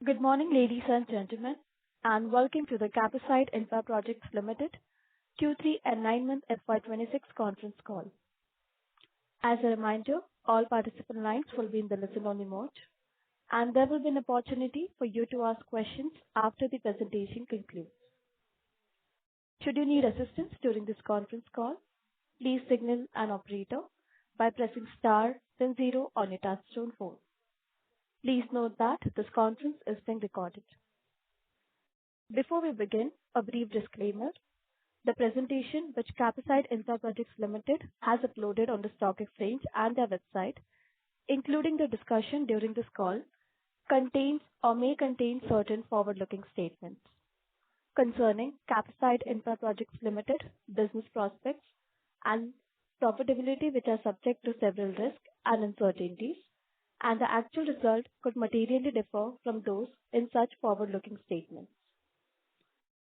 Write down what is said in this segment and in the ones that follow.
Good morning, ladies and gentlemen, and welcome to the Capacite Infraprojects Limited Q3 and 9-month FY26 conference call. As a reminder, all participant lines will be in the listen-only mode, and there will be an opportunity for you to ask questions after the presentation concludes. Should you need assistance during this conference call, please signal an operator by pressing star then 0 on your touchtone phone. Please note that this conference is being recorded. Before we begin, a brief disclaimer. The presentation which Capacite Infraprojects Limited has uploaded on the stock exchange and their website, including the discussion during this call, contains or may contain certain forward-looking statements concerning Capacite Infraprojects Limited business prospects and profitability, which are subject to several risks and uncertainties, and the actual result could materially differ from those in such forward-looking statements.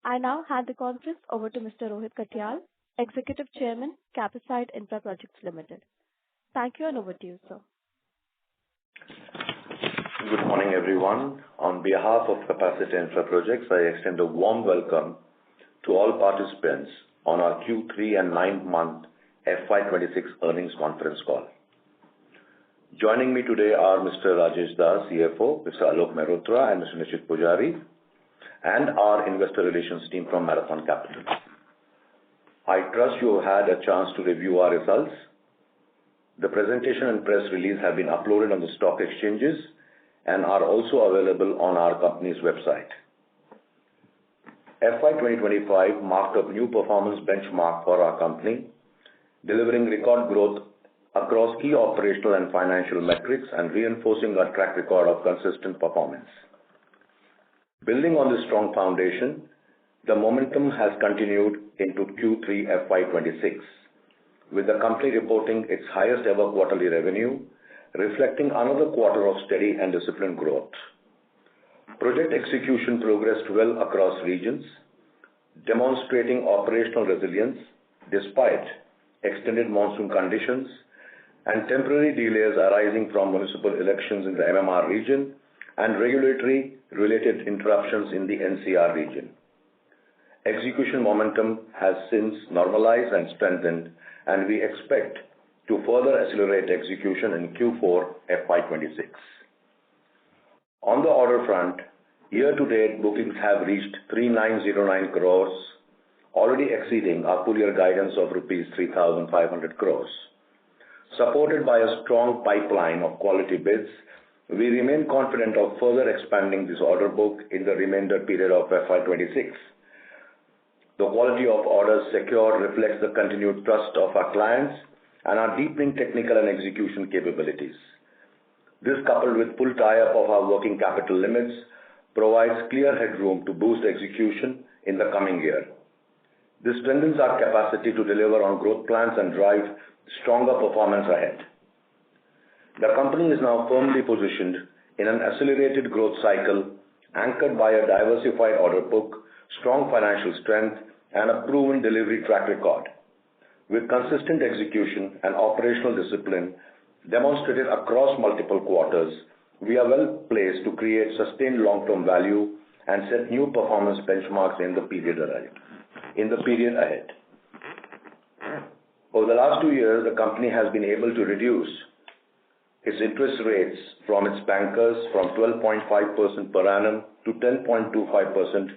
I now hand the conference over to Mr. Rohit Katyal, Executive Chairman, Capacite Infraprojects Limited. Thank you, and over to you, sir. Good morning, everyone. On behalf of Capacit'e Infraprojects, I extend a warm welcome to all participants on our Q3 and 9-month FY26 earnings conference call. Joining me today are Mr. Rajesh Das, CFO, Mr. Alok Mehrotra, and Mr. Nishit Pujari, and our investor relations team from Marathon Capital. I trust you have had a chance to review our results. The presentation and press release have been uploaded on the stock exchanges and are also available on our company's website. FY 2025 marked a new performance benchmark for our company, delivering record growth across key operational and financial metrics and reinforcing our track record of consistent performance. Building on this strong foundation, the momentum has continued into Q3 FY26, with the company reporting its highest ever quarterly revenue, reflecting another quarter of steady and disciplined growth. Project execution progressed well across regions, demonstrating operational resilience despite extended monsoon conditions and temporary delays arising from municipal elections in the MMR region and regulatory-related interruptions in the NCR region. Execution momentum has since normalized and strengthened, and we expect to further accelerate execution in Q4 FY26. On the order front, year-to-date bookings have reached 3,909 crores, already exceeding our full-year guidance of rupees 3,500 crores. Supported by a strong pipeline of quality bids, we remain confident of further expanding this order book in the remainder period of FY26. The quality of orders secured reflects the continued trust of our clients and our deepening technical and execution capabilities. This, coupled with full tie-up of our working capital limits, provides clear headroom to boost execution in the coming year. This strengthens our capacity to deliver on growth plans and drive stronger performance ahead. The company is now firmly positioned in an accelerated growth cycle anchored by a diversified order book, strong financial strength, and a proven delivery track record. With consistent execution and operational discipline demonstrated across multiple quarters, we are well placed to create sustained long-term value and set new performance benchmarks in the period ahead. Over the last 2 years, the company has been able to reduce its interest rates from its bankers from 12.5% per annum to 10.25%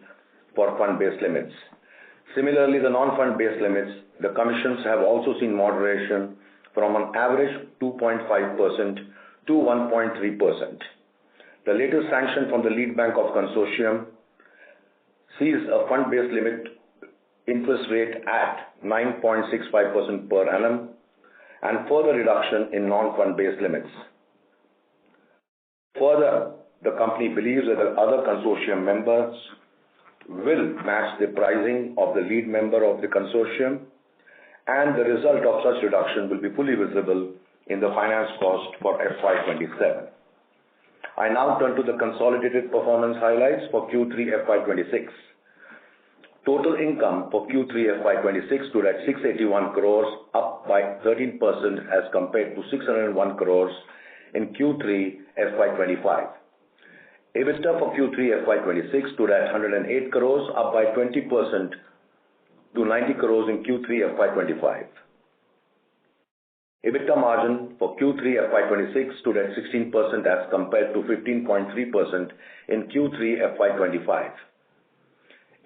for fund-based limits. Similarly, the non-fund-based limits, the commissions have also seen moderation from an average 2.5% to 1.3%. The latest sanction from the lead bank of consortium sees a fund-based limit interest rate at 9.65% per annum and further reduction in non-fund-based limits. Further, the company believes that the other consortium members will match the pricing of the lead member of the consortium, and the result of such reduction will be fully visible in the finance cost for FY27. I now turn to the consolidated performance highlights for Q3 FY26. Total income for Q3 FY26 stood at 681 crores, up by 13% as compared to 601 crores in Q3 FY25. EBITDA for Q3 FY26 stood at 108 crores, up by 20% to 90 crores in Q3 FY25. EBITDA margin for Q3 FY26 stood at 16% as compared to 15.3% in Q3 FY25.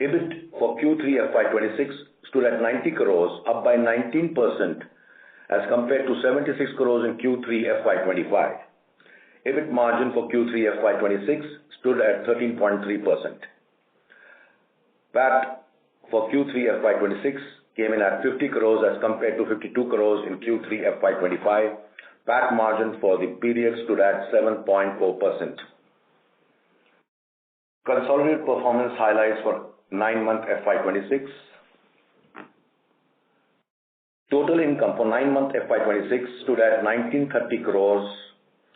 EBIT for Q3 FY26 stood at 90 crores, up by 19% as compared to 76 crores in Q3 FY25. EBIT margin for Q3 FY26 stood at 13.3%. PAT for Q3 FY26 came in at 50 crores as compared to 52 crores in Q3 FY25. PAT margin for the period stood at 7.4%. Consolidated performance highlights for 9-month FY26. Total income for 9-month FY26 stood at 1930 crores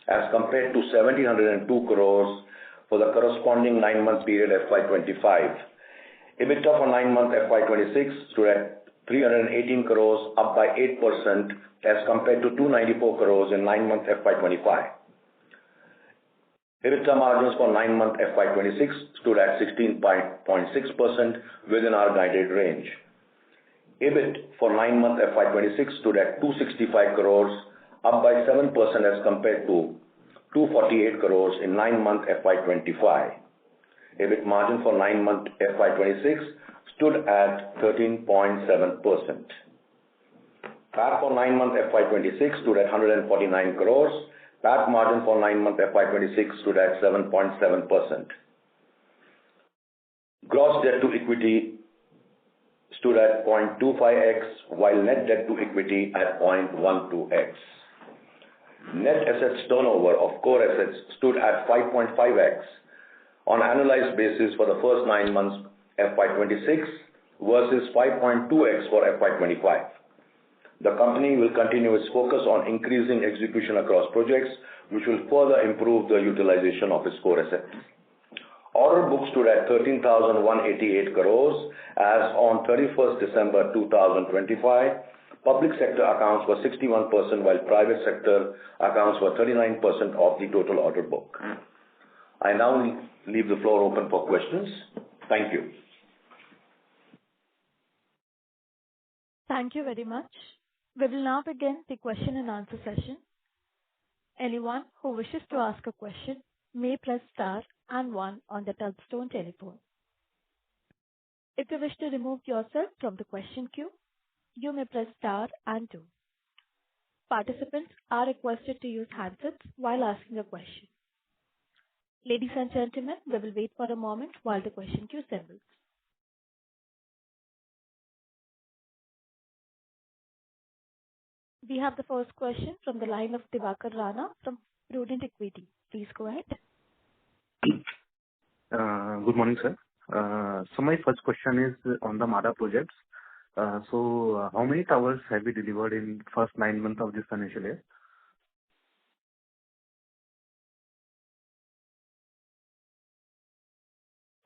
as compared to 1702 crores for the corresponding 9-month period FY25. EBITDA for 9-month FY26 stood at 318 crores, up by 8% as compared to 294 crores in 9-month FY25. EBITDA margins for 9-month FY26 stood at 16.6% within our guided range. EBIT for 9-month FY26 stood at 265 crores, up by 7% as compared to 248 crores in 9-month FY25. EBIT margin for 9-month FY26 stood at 13.7%. PAT for 9-month FY26 stood at 149 crores. PAT margin for 9-month FY26 stood at 7.7%. Gross debt to equity stood at 0.25x, while net debt to equity at 0.12x. Net assets turnover of core assets stood at 5.5x on annualized basis for the first 9 months FY26 versus 5.2x for FY25. The company will continue its focus on increasing execution across projects, which will further improve the utilization of its core assets. Order book stood at 13,188 crores as on 31st December 2025. Public sector accounts for 61%, while private sector accounts for 39% of the total order book. I now leave the floor open for questions. Thank you. Thank you very much. We will now begin the question and answer session. Anyone who wishes to ask a question may press star and 1 on the touchtone telephone. If you wish to remove yourself from the question queue, you may press star and 2. Participants are requested to use handsets while asking a question. Ladies and gentlemen, we will wait for a moment while the question queue assembles. We have the first question from the line of Divakar Rana from Prudent Equity. Please go ahead. Good morning, sir. So my first question is on the MADA projects. So how many towers have we delivered in first 9 months of this financial year?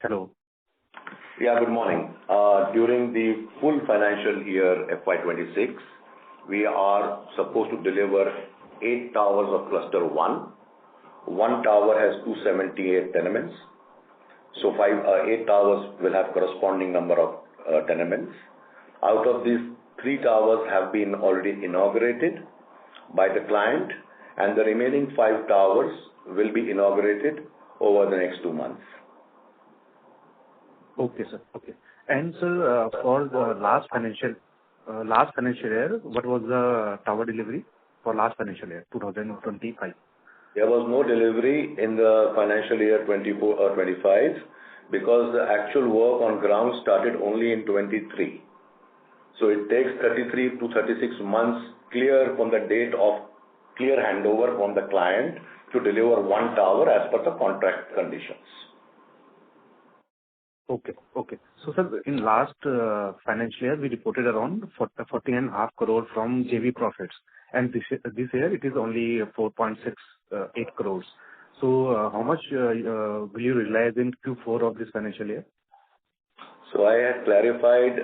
Hello. Yeah, good morning. During the full financial year FY26, we are supposed to deliver 8 towers of cluster 1. One tower has 278 tenements. So 8 towers will have corresponding number of tenements. Out of these, 3 towers have been already inaugurated by the client, and the remaining 5 towers will be inaugurated over the next 2 months. Okay, sir. Okay. And sir, for the last financial year, what was the tower delivery for last financial year, 2025? There was no delivery in the financial year 24 or 25 because the actual work on ground started only in 23. So it takes 33 to 36 months clear from the date of clear handover from the client to deliver 1 tower as per the contract conditions. Okay. Okay. So, sir, in last financial year, we reported around 40.5 crore from JV profits. And this year, it is only 4.68 crores. So, how much will you realize in Q4 of this financial year? So, I had clarified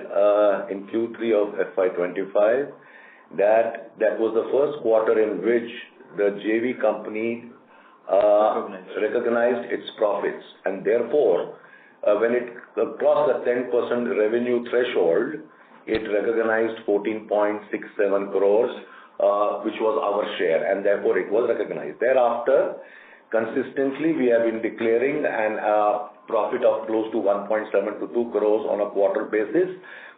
in Q3 of FY25 that was the first quarter in which the JV company recognized its profits, and therefore, when it crossed the 10% revenue threshold, it recognized 14.67 crores, which was our share, and therefore it was recognized. Thereafter, consistently, we have been declaring an profit of close to 1.722 crores on a quarter basis.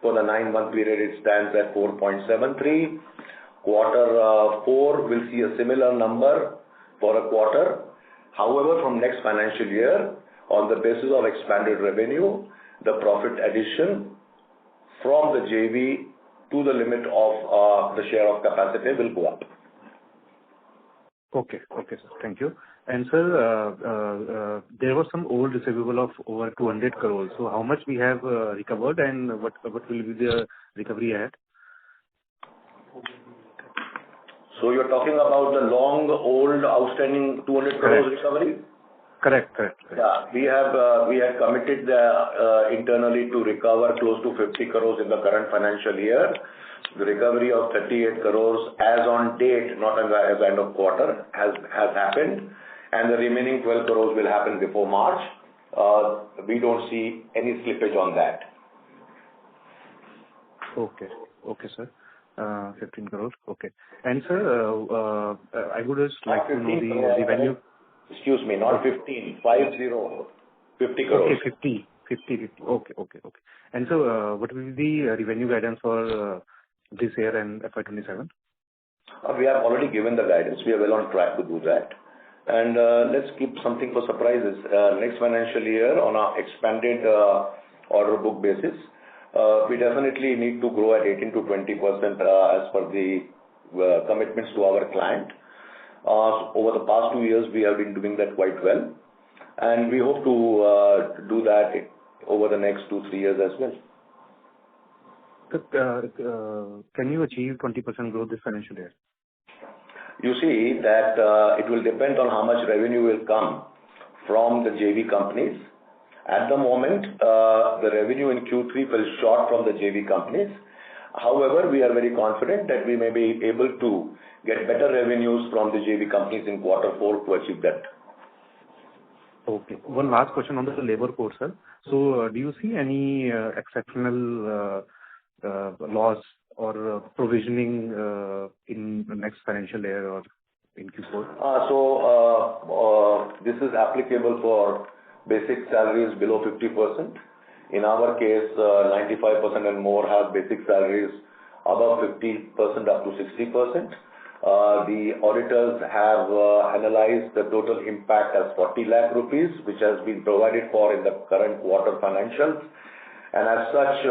For the 9-month period, it stands at 4.73. Quarter 4 will see a similar number for a quarter. However, from next financial year, on the basis of expanded revenue, the profit addition from the JV to the limit of the share of Capacit'e will go up. Okay, sir. Thank you. And sir, there was some old receivable of over 200 crores. So how much we have recovered, and what will be the recovery at? So you're talking about the long, old, outstanding 200 crores recovery? Correct. Yeah, we have committed internally to recover close to 50 crores in the current financial year. The recovery of 38 crores as on date, not as end of quarter, has happened, and the remaining 12 crores will happen before March. We don't see any slippage on that. Okay, sir. 15 crores. Okay. And sir, I would just like to know the revenue. Excuse me, not 15, 50 crores. Okay, 50. Okay. And so, what will be the revenue guidance for this year and FY27? We have already given the guidance. We are well on track to do that. And let's keep something for surprises. Next financial year, on our expanded order book basis, we definitely need to grow at 18 to 20% as per the commitments to our client. Over the past 2 years, we have been doing that quite well, and we hope to do that over the next 2-3 years as well. Can you achieve 20% growth this financial year? You see that it will depend on how much revenue will come from the JV companies. At the moment, the revenue in Q3 fell short from the JV companies. However, we are very confident that we may be able to get better revenues from the JV companies in quarter 4 to achieve that. Okay. One last question on the labor code, sir. So, do you see any exceptional loss or provisioning in the next financial year or in Q4? This is applicable for basic salaries below 50%. In our case, 95% and more have basic salaries above 50% up to 60%. The auditors have analyzed the total impact as 40 lakh rupees, which has been provided for in the current quarter financials. And as such,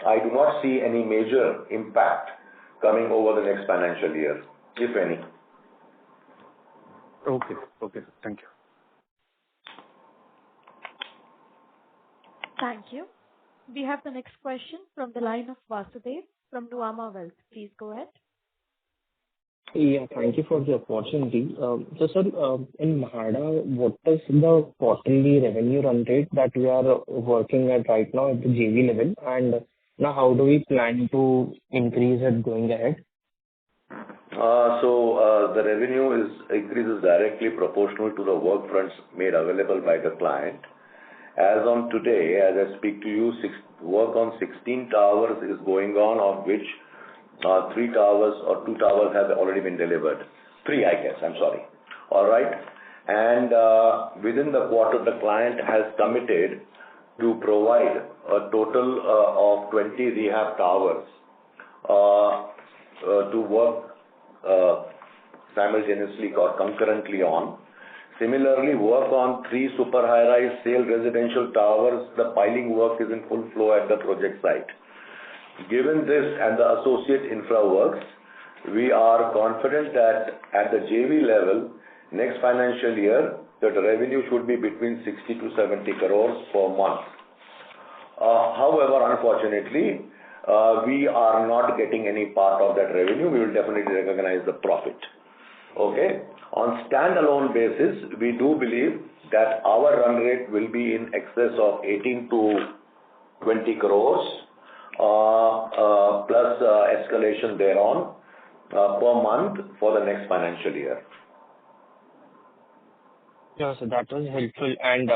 I do not see any major impact coming over the next financial year, if any. Okay. Thank you. Thank you. We have the next question from the line of Vasudev from Nuvama Wealth. Please go ahead. Yeah, thank you for the opportunity. So, sir, in MHADA, what is the quarterly revenue run rate that we are working at right now at the JV level? And now, how do we plan to increase it going ahead? The revenue increases directly proportional to the work fronts made available by the client. As on today, as I speak to you, work on 16 towers is going on, of which 3 towers or 2 towers have already been delivered. 3, I guess, I'm sorry. All right. And within the quarter, the client has committed to provide a total of 20 rehab towers to work simultaneously or concurrently on. Similarly, work on 3 super high-rise sale residential towers, the piling work is in full flow at the project site. Given this and the associate infra works, we are confident that at the JV level, next financial year, that the revenue should be between 60 to 70 crores per month. However, unfortunately, we are not getting any part of that revenue. We will definitely recognize the profit. Okay. On standalone basis, we do believe that our run rate will be in excess of 18 to 20 crores plus escalation thereon per month for the next financial year. Yeah, so that was helpful. And,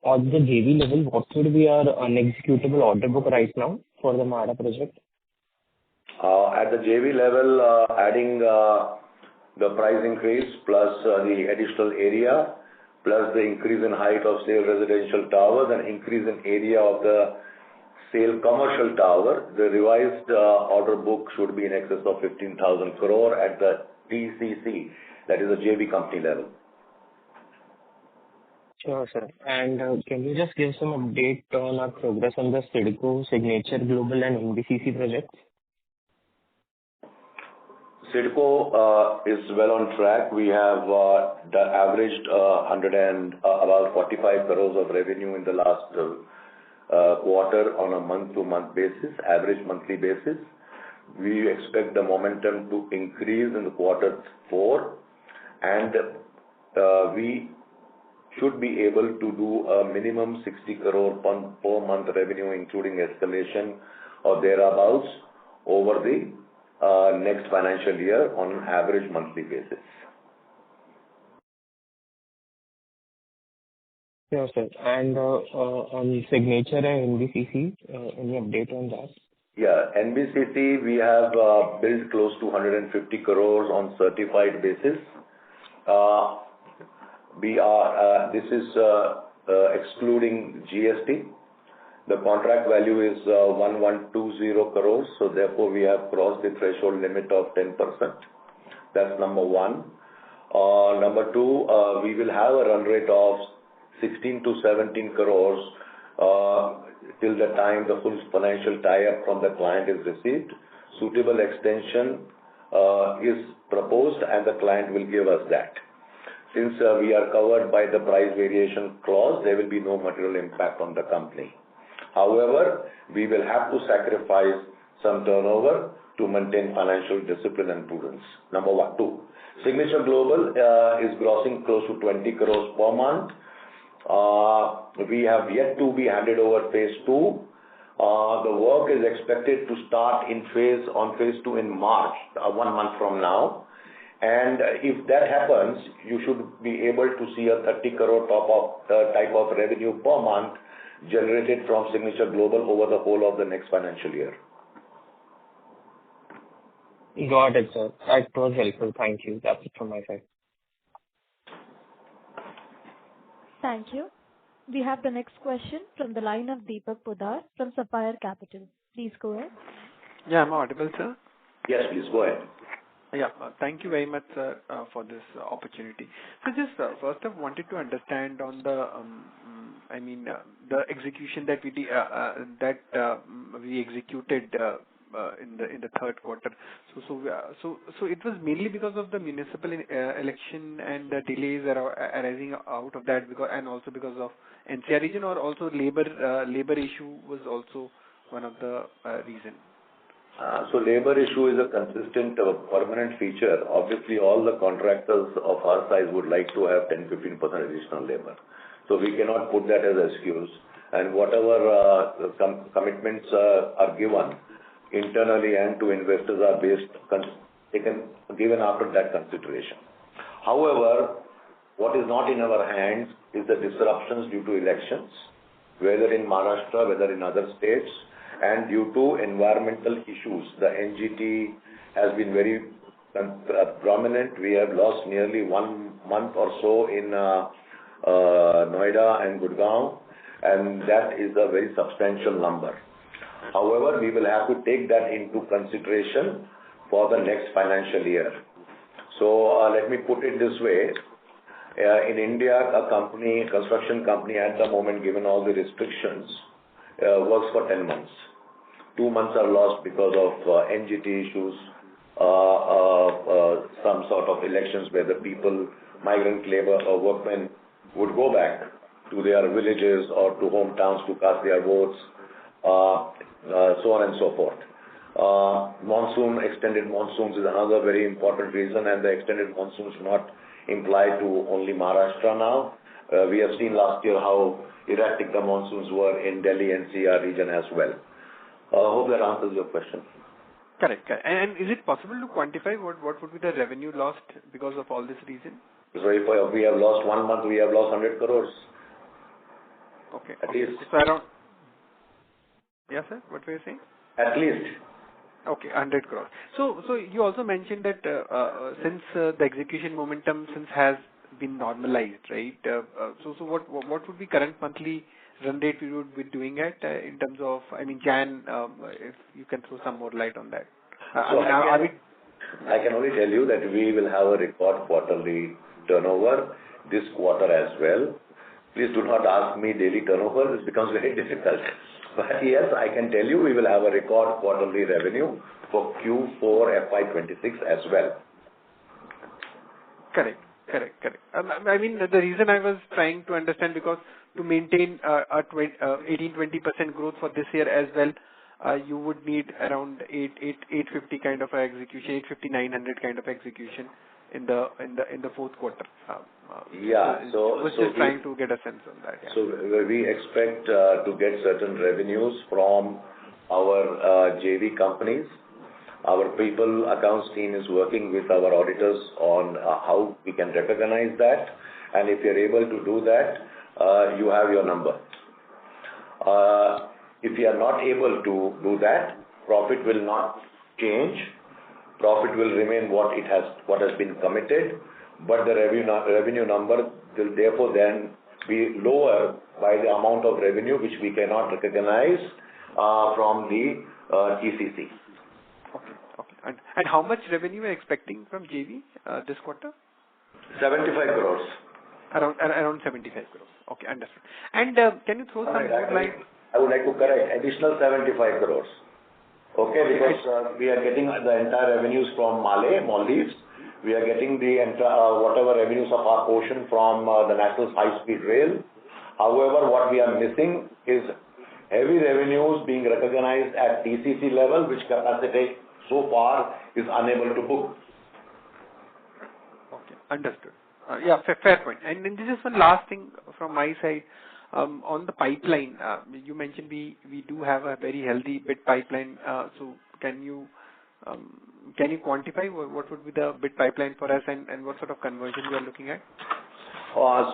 on the JV level, what would be our unexecutable order book right now for the Mahara project? At the JV level, adding the price increase plus the additional area, plus the increase in height of sale residential towers and increase in area of the sale commercial tower, the revised order book should be in excess of 15,000 crore at the TCC, that is the JV company level. Sure, sir. And can you just give some update on our progress on the CIDCO, Signature Global and NBCC projects? CIDCO is well on track. We have averaged about 45 crores of revenue in the last quarter on a month-to-month basis, average monthly basis. We expect the momentum to increase in the quarter 4, and we should be able to do a minimum 60 crore per month revenue, including escalation or thereabouts, over the next financial year on an average monthly basis. Sure, sir. And on Signature and NBCC, any update on that? Yeah, NBCC, we have built close to 150 crores on certified basis. This is excluding GST. The contract value is 1120 crores, so therefore we have crossed the threshold limit of 10%. That's number one. Number two, we will have a run rate of 16 to 17 crores till the time the full financial tie-up from the client is received. Suitable extension is proposed and the client will give us that. Since we are covered by the price variation clause, there will be no material impact on the company. However, we will have to sacrifice some turnover to maintain financial discipline and prudence. Number one. Two, Signature Global is grossing close to 20 crores per month. We have yet to be handed over phase 2. The work is expected to start on phase 2 in March, 1 month from now. And if that happens, you should be able to see a 30 crore type of revenue per month generated from Signature Global over the whole of the next financial year. Got it, sir. That was helpful. Thank you. That's it from my side. Thank you. We have the next question from the line of Deepak Poddar from Sapphire Capital. Please go ahead. Yeah, I'm audible, sir. Yes, please go ahead. Yeah, thank you very much, sir, for this opportunity. So just first I wanted to understand on the, the execution that we executed in the third quarter. So it was mainly because of the municipal election and the delays arising out of that, and also because of NCR region, or also labor issue was also one of the reasons. So labor issue is a consistent permanent feature. Obviously, all the contractors of our size would like to have 10-15% additional labor. So we cannot put that as an excuse. And whatever commitments are given internally and to investors are given after that consideration. However, what is not in our hands is the disruptions due to elections, whether in Maharashtra, whether in other states, and due to environmental issues. The NGT has been very prominent. We have lost nearly 1 month or so in Noida and Gurgaon, and that is a very substantial number. However, we will have to take that into consideration for the next financial year. So let me put it this way. In India, a construction company at the moment, given all the restrictions, works for 10 months. 2 months are lost because of NGT issues, some sort of elections where the people, migrant labor or workmen, would go back to their villages or to hometowns to cast their votes, so on and so forth. Extended monsoons is another very important reason, and the extended monsoons not imply to only Maharashtra now. We have seen last year how erratic the monsoons were in Delhi NCR region as well. Hope that answers your question. Correct. And is it possible to quantify what would be the revenue lost because of all this reason? So if we have lost 1 month, we have lost 100 crores. Okay. At least. So around. Yes, sir. What were you saying? At least. Okay, 100 crores. So you also mentioned that since the execution momentum has been normalized, right? So what would be current monthly run rate we would be doing at in terms of, I mean, Jan, if you can throw some more light on that. I can only tell you that we will have a record quarterly turnover this quarter as well. Please do not ask me daily turnover. This becomes very difficult. But yes, I can tell you we will have a record quarterly revenue for Q4 FY26 as well. Correct. I mean, the reason I was trying to understand, because to maintain 18-20% growth for this year as well, you would need around 850 kind of a execution, 850-900 kind of execution in the fourth quarter. So I was just trying to get a sense on that. Yeah. So we expect to get certain revenues from our JV companies. Our people accounts team is working with our auditors on how we can recognize that. And if you're able to do that, you have your number. If you are not able to do that, profit will not change. Profit will remain what has been committed, but the revenue number will therefore then be lower by the amount of revenue which we cannot recognize from the TCC. Okay. And how much revenue are you expecting from JV this quarter? 75 crores. Around 75 crores. Okay, understood. And can you throw some more light? I would like to correct, additional 75 crores. Okay, because we are getting the entire revenues from Maldives. We are getting the entire whatever revenues of our portion from the National High Speed Rail. However, what we are missing is heavy revenues being recognized at TCC level, which Capacit'e so far is unable to book. Okay, understood. Yeah, fair point. And then this is one last thing from my side. On the pipeline, you mentioned we do have a very healthy bid pipeline. So can you quantify what would be the bid pipeline for us and what sort of conversion we are looking at? As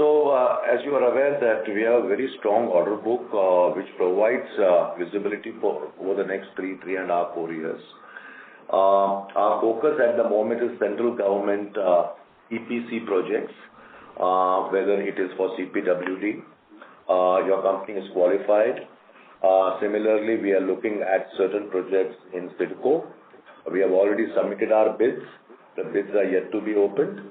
you are aware that we have a very strong order book which provides visibility for over the next 3.5, 4 years. Our focus at the moment is central government EPC projects, whether it is for CPWD. Your company is qualified. Similarly, we are looking at certain projects in CIDCO. We have already submitted our bids. The bids are yet to be opened.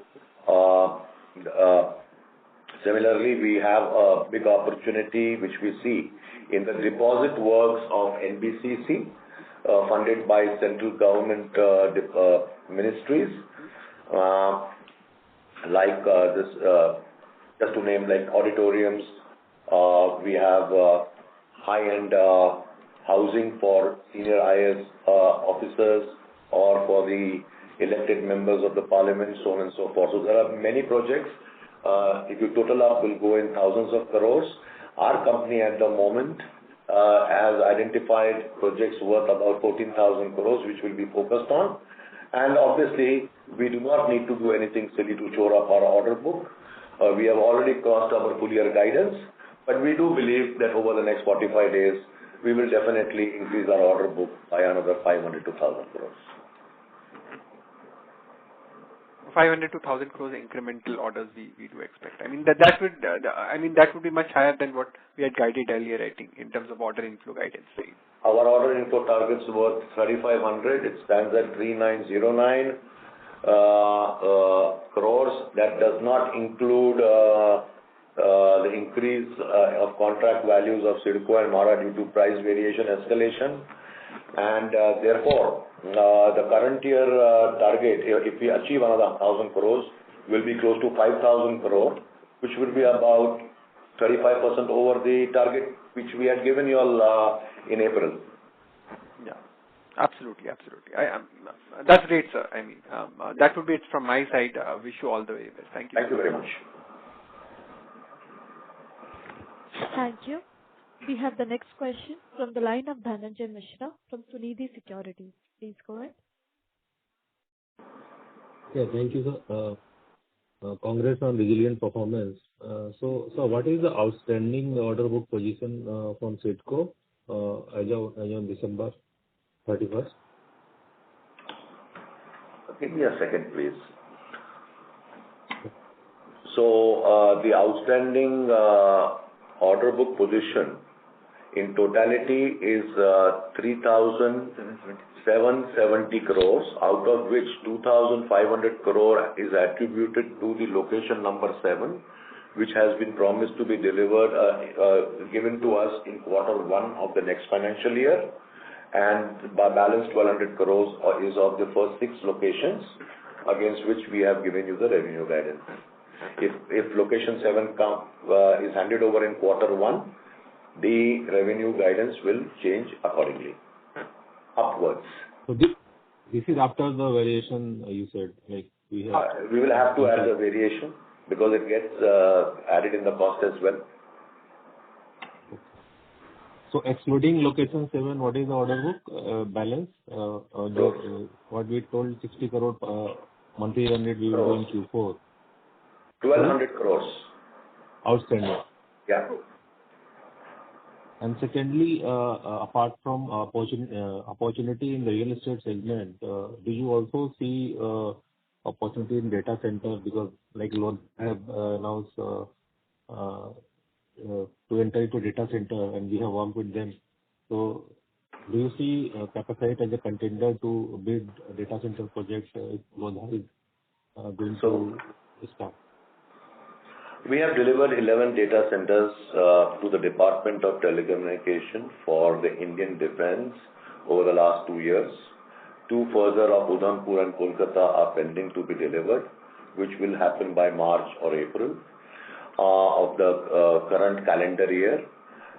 Similarly, we have a big opportunity which we see in the deposit works of NBCC, funded by central government ministries, just to name like auditoriums. We have high-end housing for senior IAS officers or for the elected members of the parliament, so on and so forth. So there are many projects. If you total up, will go in thousands of crores. Our company at the moment has identified projects worth about 14,000 crores, which will be focused on. And obviously, we do not need to do anything silly to shore up our order book. We have already crossed our full year guidance, but we do believe that over the next 45 days, we will definitely increase our order book by another 500 to 1,000 crores. 500 to 1,000 crores incremental orders we do expect. I mean that would be much higher than what we had guided earlier, I think, in terms of order inflow guidance. Right? Our order inflow targets worth 3,500. It stands at 3,909 crores. That does not include the increase of contract values of CIDCO and MARA due to price variation escalation. And therefore, the current year target, if we achieve another 1,000 crores, will be close to 5,000 crore, which will be about 35% over the target which we had given you all in April. Yeah, absolutely. That's great, sir. I mean, that would be it from my side. Wish you all the very best. Thank you. Thank you very much. Thank you. We have the next question from the line of Dhananjay Mishra from Sunidhi Securities. Please go ahead. Yeah, thank you, sir. Congrats on resilient performance. So what is the outstanding order book position from SIDCO as of December 31st? Give me a second, please. So the outstanding order book position in totality is 3,770 crores, out of which 2,500 crore is attributed to the location number 7, which has been promised to be delivered, given to us in Q1 of the next financial year, and by balance 1,200 crores is of the first 6 locations against which we have given you the revenue guidance. If location 7 is handed over in Q1, the revenue guidance will change accordingly, upwards. So this is after the variation you said, like we will have to add the variation because it gets added in the cost as well. So excluding location 7, what is the order book balance? What we told 60 crore monthly run rate we will do in Q4. 1,200 crores. Outstanding. Yeah. And secondly, apart from opportunity in the real estate segment, do you also see opportunity in data center? Because like Lord have announced to enter into data center, and we have worked with them. So do you see Capacite as a contender to bid data center projects if Lord is going to start? We have delivered 11 data centers to the Department of Telecommunication for the Indian Defence over the last 2 years. 2 further of Udhampur and Kolkata are pending to be delivered, which will happen by March or April of the current calendar year.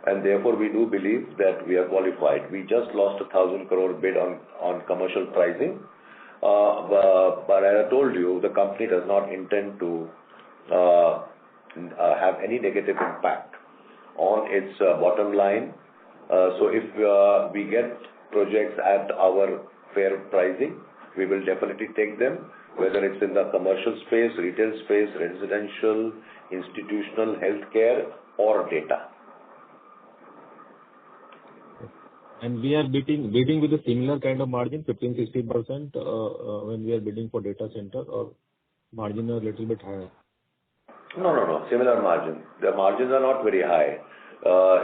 And therefore, we do believe that we are qualified. We just lost 1,000 crore bid on commercial pricing. But as I told you, the company does not intend to have any negative impact on its bottom line. So if we get projects at our fair pricing, we will definitely take them, whether it's in the commercial space, retail space, residential, institutional, healthcare, or data. And we are bidding with a similar kind of margin, 15-16% when we are bidding for data center, or margin a little bit higher? No. Similar margin. The margins are not very high.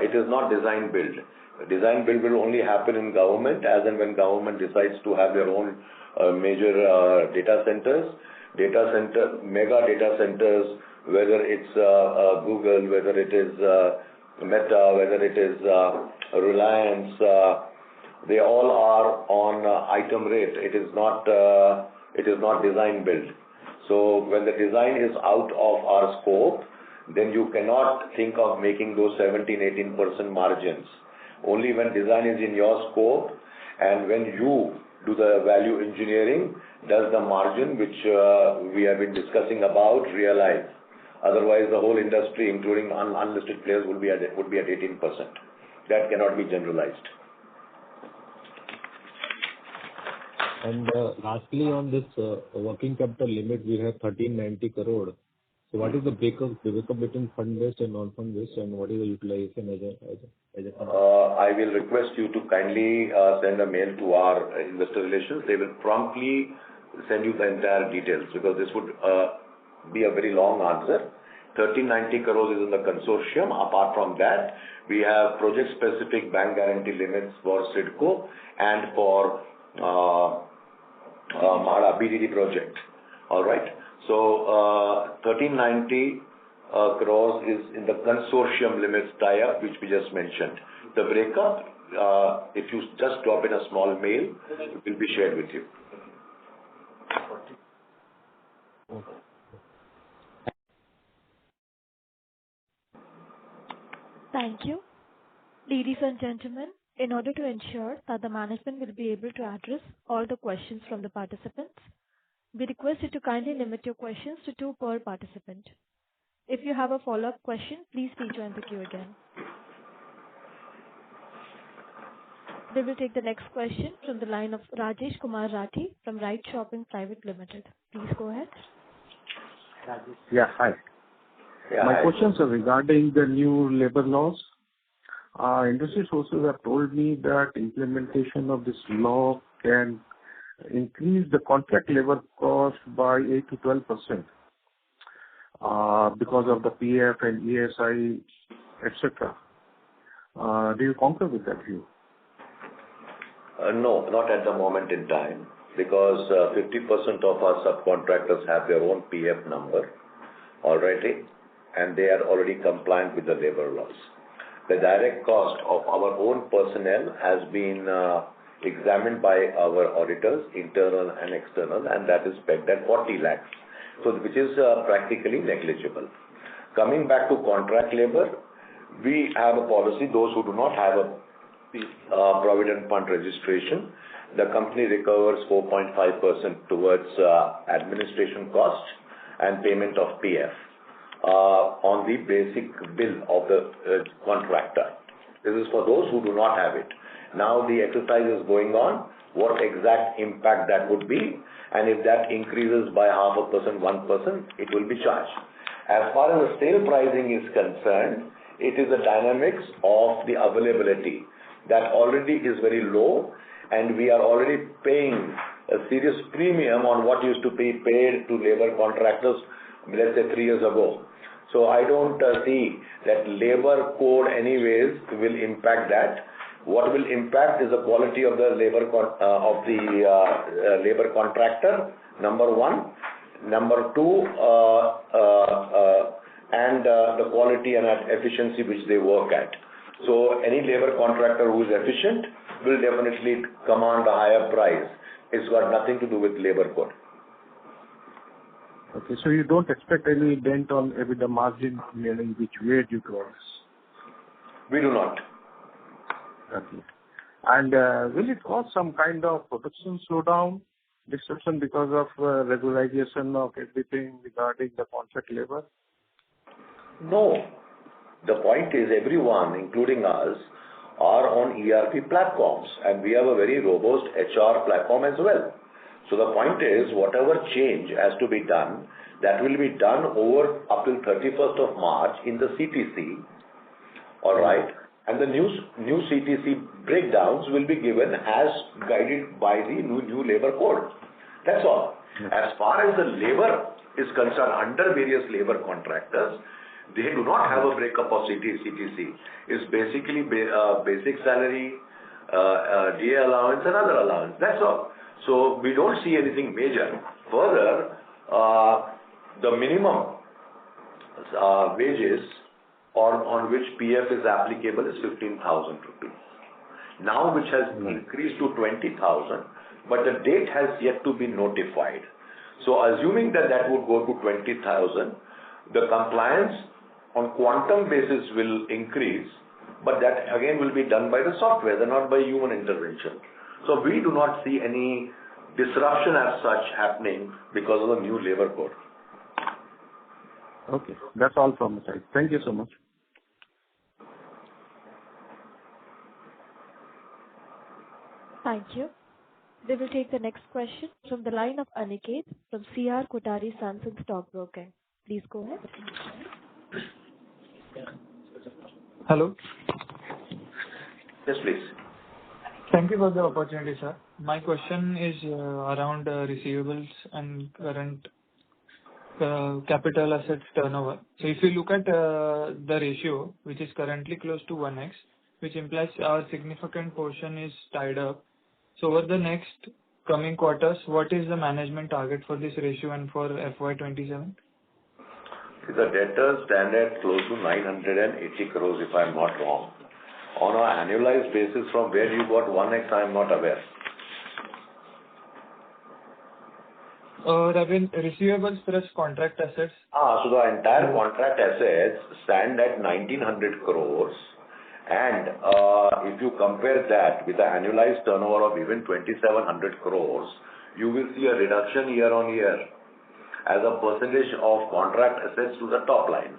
It is not design build. Design build will only happen in government as and when government decides to have their own major data centers. Mega data centers, whether it's Google, whether it is Meta, whether it is Reliance, they all are on item rate. It is not design build. So when the design is out of our scope, then you cannot think of making those 17-18% margins. Only when design is in your scope and when you do the value engineering, does the margin which we have been discussing about realize. Otherwise, the whole industry, including unlisted players, would be at 18%. That cannot be generalized. And lastly, on this working capital limit, we have 1,390 crore. So what is the breakup between fund-based and non-fund based, and what is the utilization as a fund? I will request you to kindly send a mail to our investor relations. They will promptly send you the entire details, because this would be a very long answer. 1,390 crores is in the consortium. Apart from that, we have project-specific bank guarantee limits for SIDCO and for Mahara BDD project. All right. So 1,390 crores is in the consortium limits tie-up, which we just mentioned. The breakup, if you just drop in a small mail, it will be shared with you. Thank you. Ladies and gentlemen, in order to ensure that the management will be able to address all the questions from the participants, we request you to kindly limit your questions to 2 per participant. If you have a follow-up question, please rejoin the queue again. We will take the next question from the line of Rajesh Kumar Rathi from Right Shopping Private Limited. Please go ahead. Yeah, hi. Yeah, My hi. questions are regarding the new labor laws. Industry sources have told me that implementation of this law can increase the contract labor cost by 8 to 12% because of the PF and ESI, etc. Do you concur with that view? No, not at the moment in time, because 50% of our subcontractors have their own PF number already, and they are already compliant with the labor laws. The direct cost of our own personnel has been examined by our auditors, internal and external, and that is pegged at 40 lakhs, so which is practically negligible. Coming back to contract labor, we have a policy, those who do not have a provident fund registration, the company recovers 4.5% towards administration costs and payment of PF on the basic bill of the contractor. This is for those who do not have it. Now the exercise is going on, what exact impact that would be, and if that increases by 0.5%, 1%, it will be charged. As far as the sale pricing is concerned, it is the dynamics of the availability that already is very low, and we are already paying a serious premium on what used to be paid to labor contractors, let's say 3 years ago. So I don't see that labor code anyways will impact that. What will impact is the quality of the labor labor contractor, number one. Number two, and the quality and efficiency which they work at. So any labor contractor who is efficient will definitely command a higher price. It's got nothing to do with labor code. Okay, so you don't expect any dent on EBITDA margin, meaning which way you cross? We do not. Okay. And will it cause some kind of production slowdown, disruption because of regularization of everything regarding the contract labor? No. The point is everyone, including us, are on ERP platforms, and we have a very robust HR platform as well. So the point is, whatever change has to be done, that will be done over up till 31st of March in the CTC, all right? And the new CTC breakdowns will be given as guided by the new labor code. That's all. As far as the labor is concerned, under various labor contractors, they do not have a breakup of CTC. It's basically basic salary, DA allowance and other allowance. That's all. So we don't see anything major. Further, the minimum wages on which PF is applicable is 15,000 rupees. Now which has increased to 20,000, but the date has yet to be notified. So assuming that would go to 20,000, the compliance on quantum basis will increase, but that again will be done by the software, not by human intervention. So we do not see any disruption as such happening because of the new labor code. Okay, that's all from my side. Thank you so much. Thank you. We will take the next question from the line of Aniket from CR Kothari Sons and Stockbroking. Please go ahead. Hello. Yes, please. Thank you for the opportunity, sir. My question is around receivables and current capital assets turnover. So if you look at the ratio, which is currently close to 1x, which implies our significant portion is tied up. So over the next coming quarters, what is the management target for this ratio and for FY27? The debtors stand at close to 980 crores, if I'm not wrong. On an annualized basis, from where you got 1x, I'm not aware. Receivables plus contract assets. So the entire contract assets stand at 1900 crores. And if you compare that with the annualized turnover of even 2700 crores, you will see a reduction year on year as a percentage of contract assets to the top line.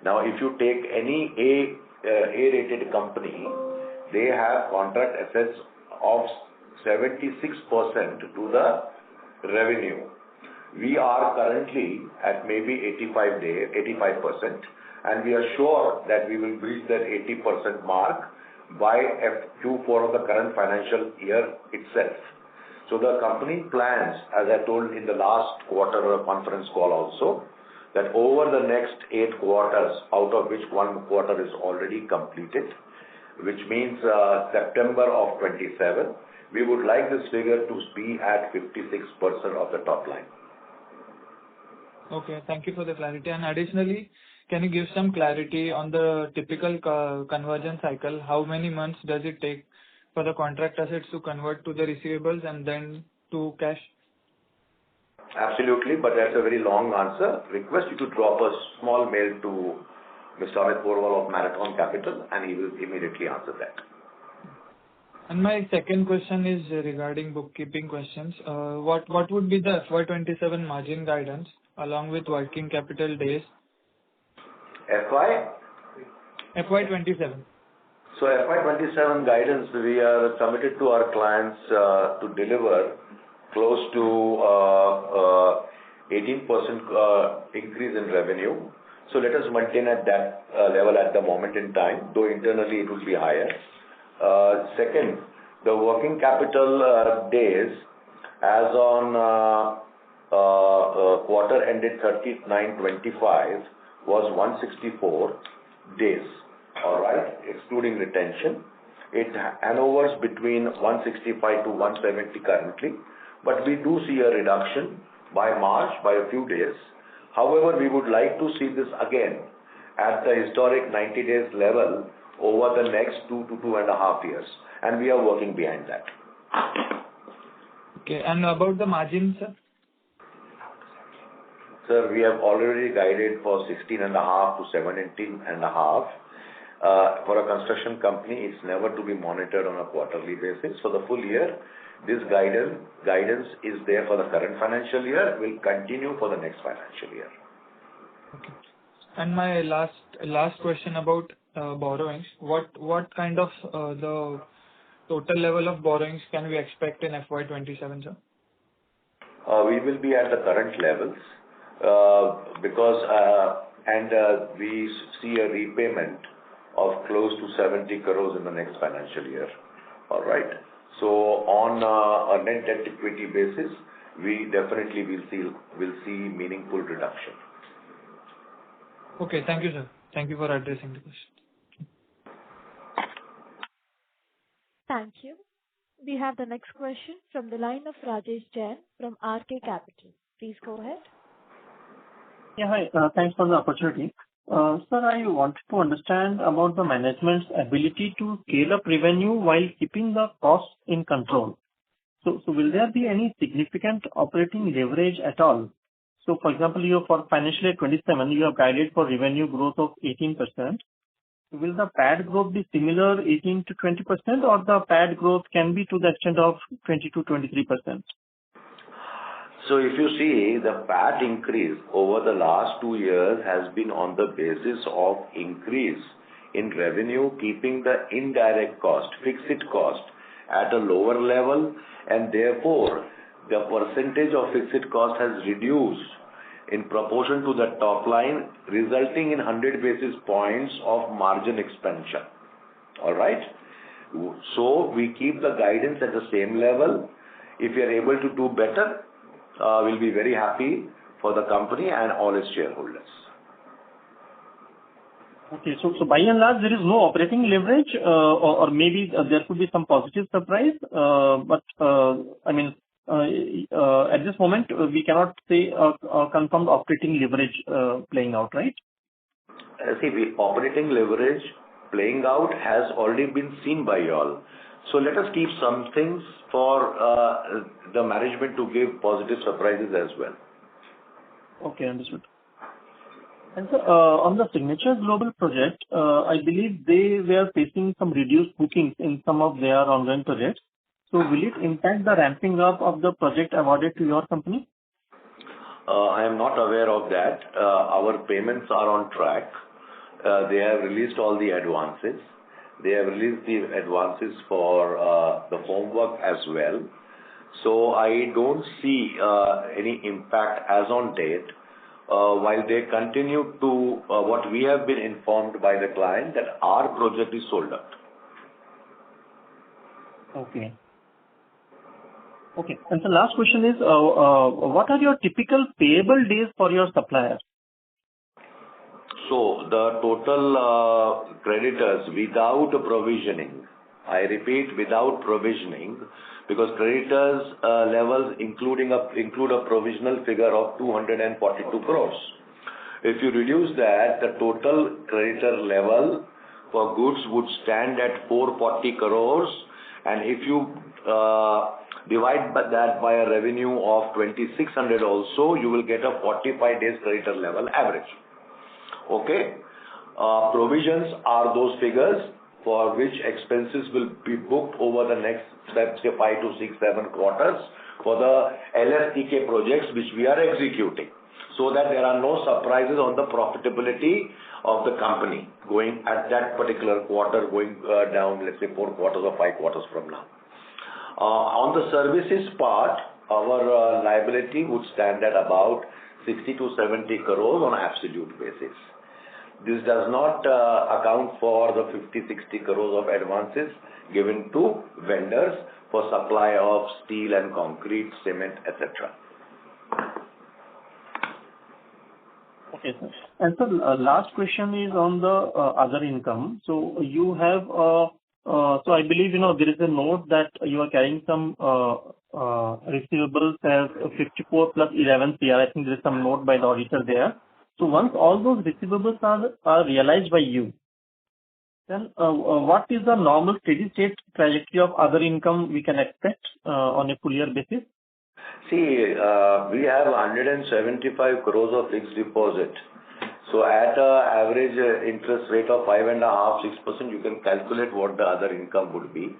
Now, if you take any A-rated company, they have contract assets of 76% to the revenue. We are currently at maybe 85%, and we are sure that we will reach that 80% mark by Q4 of the current financial year itself. So the company plans, as I told in the last quarter conference call also, that over the next 8 quarters, out of which 1 quarter is already completed, which means September of 27, we would like this figure to be at 56% of the top line. Okay, thank you for the clarity. And additionally, can you give some clarity on the typical conversion cycle? How many months does it take for the contract assets to convert to the receivables and then to cash? Absolutely, but that's a very long answer. Request you to drop a small mail to Mr. Amit Porwal of Marathon Capital, and he will immediately answer that. And my second question is regarding bookkeeping questions. What would be the FY27 margin guidance along with working capital days? FY27. So FY27 guidance, we are committed to our clients to deliver close to 18% increase in revenue. So let us maintain at that level at the moment in time, though internally it will be higher. Second, the working capital days as on quarter ended 30/9/25 was 164 days, all right, excluding retention. It handovers between 165 to 170 currently, but we do see a reduction by March by a few days. However, we would like to see this again at the historic 90 days level over the next 2 to 2.5 years, and we are working behind that. Okay, and about the margin, sir? Sir, we have already guided for 16.5 to 17.5. For a construction company, it's never to be monitored on a quarterly basis. For the full year, this guidance is there for the current financial year, will continue for the next financial year. Okay. And my last question about borrowings. What kind of the total level of borrowings can we expect in FY27, sir? We will be at the current levels because we see a repayment of close to 70 crores in the next financial year. All right. So on a net debt equity basis, we definitely will see meaningful reduction. Okay, thank you, sir. Thank you for addressing the question. Thank you. We have the next question from the line of Rajesh Jain from RK Capital. Please go ahead. Yeah, hi. Thanks for the opportunity. Sir, I wanted to understand about the management's ability to scale up revenue while keeping the costs in control. So will there be any significant operating leverage at all? So, for example, for financial year 27, you have guided for revenue growth of 18%. Will the PAT growth be similar, 18 to 20%, or the PAT growth can be to the extent of 20 to 23%? So if you see, the PAT increase over the last 2 years has been on the basis of increase in revenue, keeping the indirect cost, fixed cost at a lower level, and therefore the percentage of fixed cost has reduced in proportion to the top line, resulting in 100 basis points of margin expansion. All right. So we keep the guidance at the same level. If we are able to do better, we'll be very happy for the company and all its shareholders. Okay, so by and large, there is no operating leverage, or maybe there could be some positive surprise, but I mean, at this moment, we cannot say confirmed operating leverage playing out, right? See, the operating leverage playing out has already been seen by you all. So let us keep some things for the management to give positive surprises as well. Okay, understood. And so, on the Signature Global project, I believe they were facing some reduced bookings in some of their ongoing projects. So will it impact the ramping up of the project awarded to your company? I am not aware of that. Our payments are on track. They have released all the advances. They have released the advances for the homework as well. So I don't see any impact as on date, while they continue to what we have been informed by the client that our project is sold out. Okay. Okay. And the last question is, what are your typical payable days for your suppliers? So the total creditors without provisioning, I repeat, without provisioning, because creditors levels include a provisional figure of 242 crores. If you reduce that, the total creditor level for goods would stand at 440 crores, and if you divide that by a revenue of 2600 also, you will get a 45 days creditor level average. Okay. Provisions are those figures for which expenses will be booked over the next, let's say, 5 to 6, 7 quarters for the LSTK projects which we are executing, so that there are no surprises on the profitability of the company going at that particular quarter, going down, let's say, 4 quarters or 5 quarters from now. On the services part, our liability would stand at about 60 to 70 crores on an absolute basis. This does not account for the 50-60 crores of advances given to vendors for supply of steel and concrete, cement, etc. Okay, sir. And so last question is on the other income. So you have, so I believe, there is a note that you are carrying some receivables as 54 plus 11 CR. I think there is some note by the auditor there. So once all those receivables are realized by you, then what is the normal steady state trajectory of other income we can expect on a full year basis? See, we have 175 crores of fixed deposit. So at an average interest rate of 5.5-6%, you can calculate what the other income would be.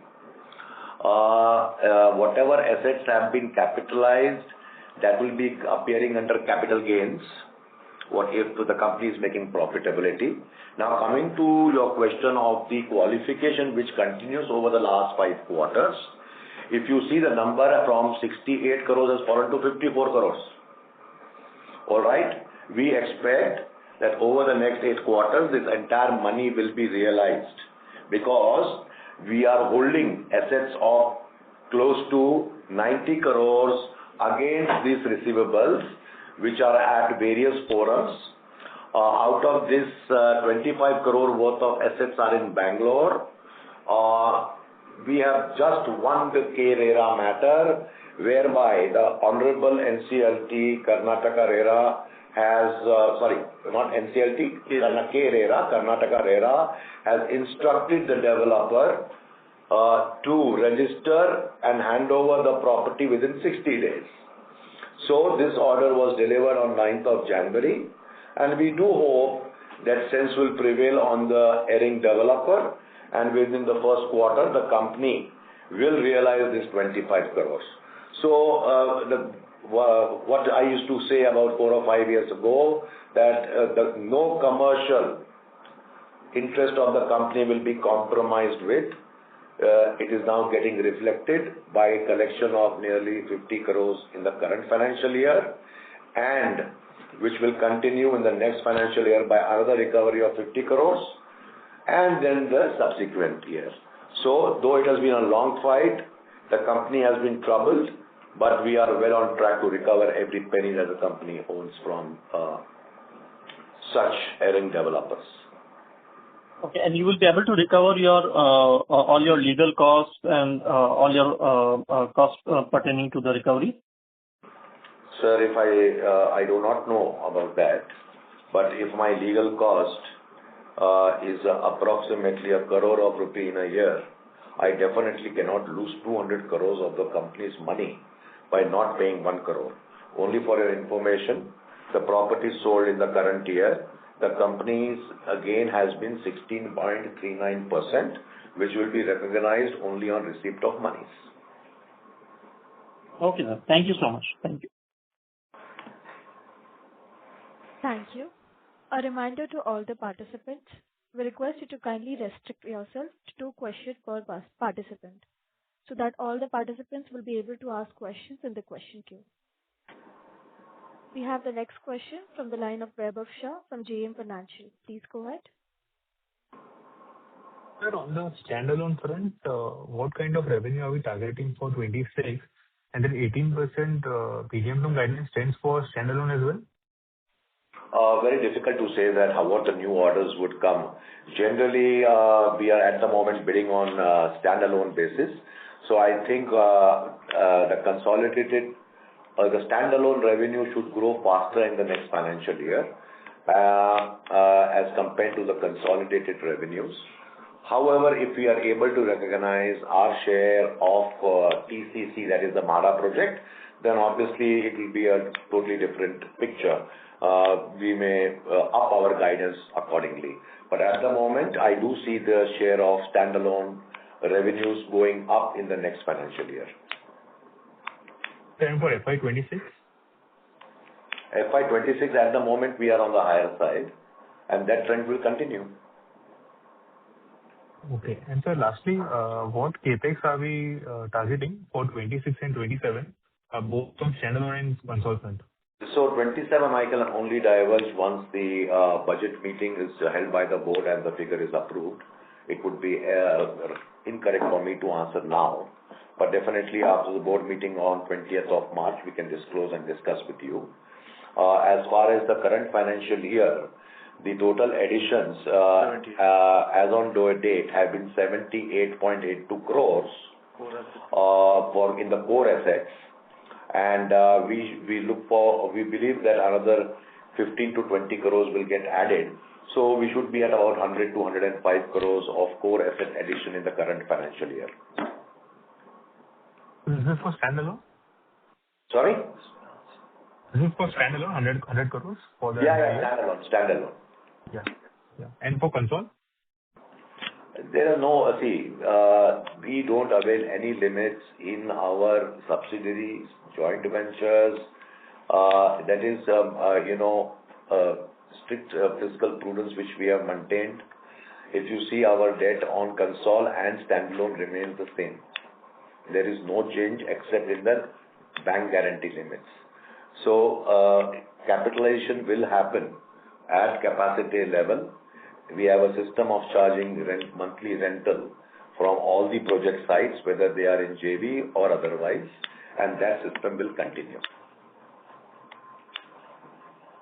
Whatever assets have been capitalized, that will be appearing under capital gains. What if the company is making profitability? Now coming to your question of the qualification which continues over the last 5 quarters, if you see the number from 68 crores has fallen to 54 crores. Alright, we expect that over the next 8 quarters, this entire money will be realized, because we are holding assets of close to 90 crores against these receivables, which are at various forums. Out of this, 25 crore worth of assets are in Bangalore. We have just won the KRERA matter, whereby the Honorable NCLT Karnataka RERA has, Karnataka RERA has instructed the developer to register and hand over the property within 60 days. So this order was delivered on 9th of January, and we do hope that sense will prevail on the erring developer, and within the first quarter the company will realize this 25 crores. So what I used to say about 4 or 5 years ago, that no commercial interest of the company will be compromised with, it is now getting reflected by collection of nearly 50 crores in the current financial year, and which will continue in the next financial year by another recovery of 50 crores, and then the subsequent year. So though it has been a long fight, the company has been troubled, but we are well on track to recover every penny that the company owns from such erring developers. Okay, and you will be able to recover your all your legal costs and all your costs pertaining to the recovery? Sir, if I do not know about that, but if my legal cost is approximately 1 crore of rupee in a year, I definitely cannot lose 200 crores of the company's money by not paying 1 crore. Only for your information, the property sold in the current year, the company's gain has been 16.39%, which will be recognized only on receipt of monies. Okay, sir. Thank you so much. Thank you. Thank you. A reminder to all the participants, we request you to kindly restrict yourself to 2 questions per participant. so that all the participants will be able to ask questions in the question queue. We have the next question from the line of Vaibhav Shah from JM Financial. Please go ahead. Sir, on the standalone front, what kind of revenue are we targeting for 26? And then 18% medium-term guidance stands for standalone as well? Very difficult to say that what the new orders would come. Generally, we are at the moment bidding on standalone basis. So I think the standalone revenue should grow faster in the next financial year as compared to the consolidated revenues. However, if we are able to recognize our share of TCC, that is the MHADA project, then obviously it will be a totally different picture. We may up our guidance accordingly. But at the moment, I do see the share of standalone revenues going up in the next financial year. And for FY26? FY26, at the moment, we are on the higher side, and that trend will continue. Okay. And sir, lastly, what CapEx are we targeting for 26 and 27, both from standalone and consultant? So 27, I can only divulge once the budget meeting is held by the board and the figure is approved. It would be incorrect for me to answer now. But definitely after the board meeting on 20th of March, we can disclose and discuss with you. As far as the current financial year, the total additions as on date have been 78.82 crores in the core assets. And we believe that another 15 to 20 crores will get added. So we should be at about 100 to 105 crores of core asset addition in the current financial year. Is this for standalone? Sorry? Is this for standalone, 100 crores? For the standalone. Yeah. And for console? There are no, we don't avail any limits in our subsidiaries, joint ventures. That is, strict fiscal prudence which we have maintained. If you see, our debt on console and standalone remains the same. There is no change except in the bank guarantee limits. So capitalization will happen at Capacit'e level. We have a system of charging monthly rental from all the project sites, whether they are in JV or otherwise, and that system will continue.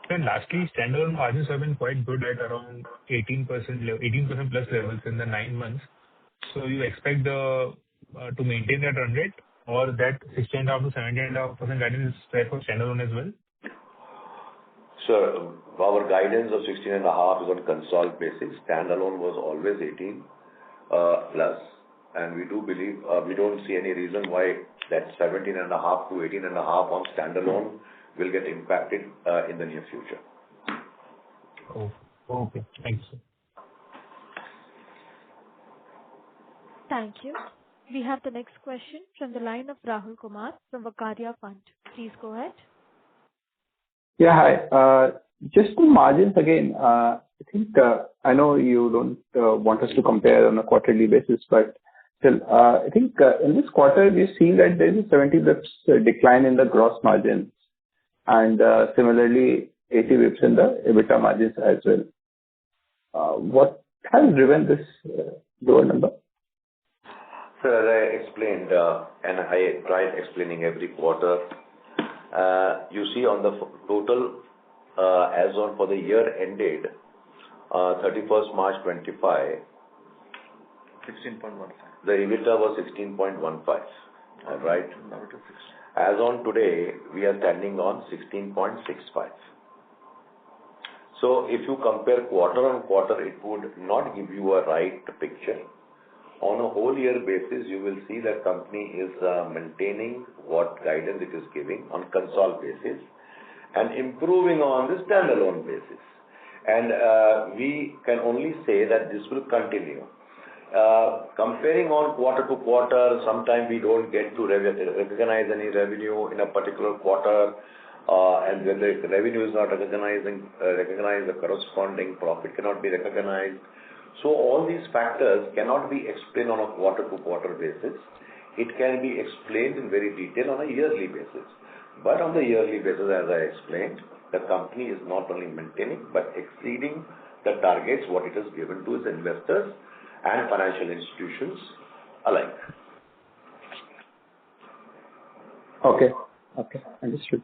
And lastly, standalone margins have been quite good at around 18% plus levels in the 9 months. So you expect to maintain that run rate, or that 16.5 to 17.5% guidance is fair for standalone as well? Sure. Our guidance of 16.5 is on consolidated basis. Standalone was always 18 plus, and we do believe we don't see any reason why that 17.5 to 18.5 on standalone will get impacted in the near future. Oh, okay. Thanks. Thank you. We have the next question from the line of Rahul Kumar from Vakaria Fund. Please go ahead. Yeah, hi. Just on margins again, I think I know you don't want us to compare on a quarterly basis, but still, I think in this quarter we've seen that there is a 70 bps decline in the gross margins, and similarly 80 bps in the EBITDA margins as well. What has driven this lower number? So as I explained, and I tried explaining every quarter, you see on the total as on for the year ended 31st March 25, 16.15. the EBITDA was 16.15. All right. As on today, we are standing on 16.65. So if you compare quarter on quarter, it would not give you a right picture. On a whole year basis, you will see that company is maintaining what guidance it is giving on consolidated basis and improving on the standalone basis. And we can only say that this will continue. Comparing on quarter to quarter, sometimes we don't get to recognize any revenue in a particular quarter, and when the revenue is not recognized, the corresponding profit cannot be recognized. So all these factors cannot be explained on a quarter to quarter basis. it can be explained in very detail on a yearly basis. But on the yearly basis, as I explained, the company is not only maintaining but exceeding the targets what it has given to its investors and financial institutions alike. Okay. Understood.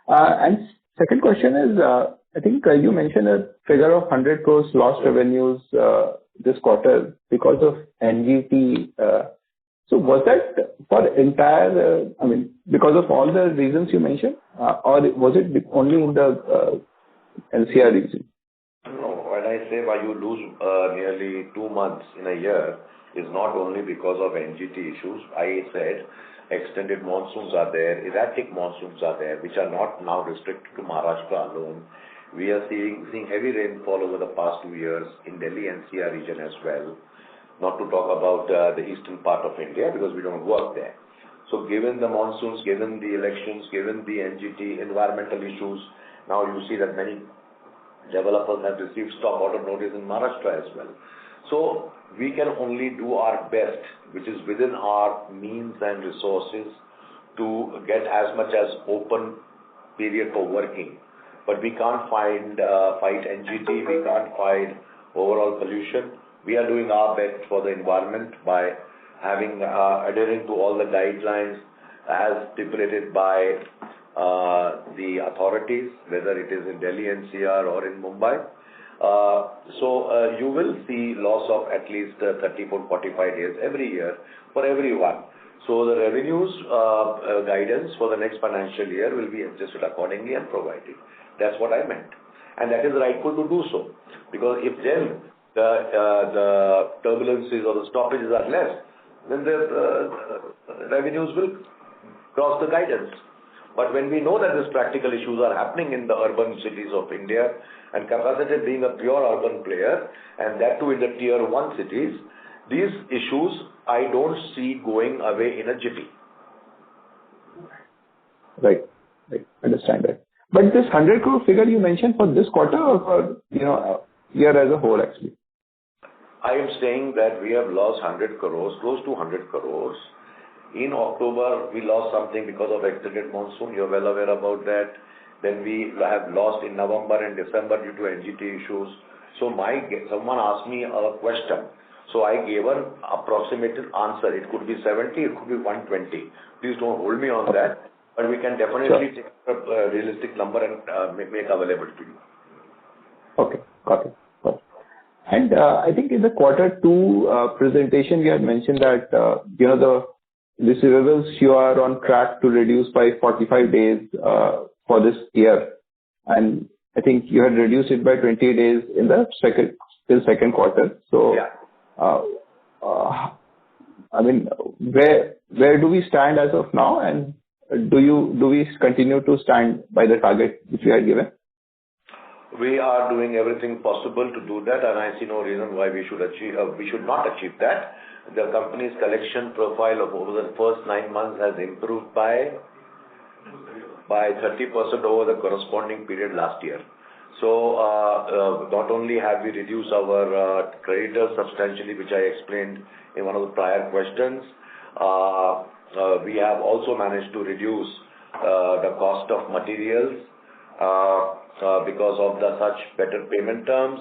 And second question is, I think you mentioned a figure of 100 crores lost revenues this quarter because of NGT. So was that for entire, because of all the reasons you mentioned, or was it only in the NCR region? No, when I say why you lose nearly 2 months in a year is not only because of NGT issues. I said extended monsoons are there, erratic monsoons are there, which are not now restricted to Maharashtra alone. We are seeing heavy rainfall over the past 2 years in Delhi NCR region as well. Not to talk about the eastern part of India because we don't work there. So given the monsoons, given the elections, given the NGT environmental issues, now you see that many developers have received stop order notice in Maharashtra as well. So we can only do our best, which is within our means and resources, to get as much as open period for working. But we can't fight NGT, we can't fight overall pollution. We are doing our best for the environment by adhering to all the guidelines as stipulated by the authorities, whether it is in Delhi NCR or in Mumbai. So you will see loss of at least 34-45 days every year for everyone. So the revenues guidance for the next financial year will be adjusted accordingly and provided. That's what I meant. And that is rightful to do so. Because if then the turbulences or the stoppages are less, then the revenues will cross the guidance. But when we know that these practical issues are happening in the urban cities of India, and Capacit'e being a pure urban player, and that too in the tier 1 cities, these issues I don't see going away in a jiffy. Right. Understand that. But this 100 crore figure you mentioned for this quarter or for year as a whole actually? I am saying that we have lost 100 crores, close to 100 crores. In October, we lost something because of extended monsoon. You're well aware about that. Then we have lost in November and December due to NGT issues. So someone asked me a question. So I gave an approximated answer. It could be 70, it could be 120. Please don't hold me on that. But we can definitely take a realistic number and make available to you. Okay, got it. And I think in the Q2 presentation, you had mentioned that the receivables you are on track to reduce by 45 days for this year, and I think you had reduced it by 20 days in the second quarter. So, where do we stand as of now, and do we continue to stand by the target which we had given? We are doing everything possible to do that, and I see no reason why we should not achieve that. The company's collection profile over the first 9 months has improved by 30% over the corresponding period last year. So not only have we reduced our creditors substantially, which I explained in one of the prior questions, we have also managed to reduce the cost of materials because of such better payment terms.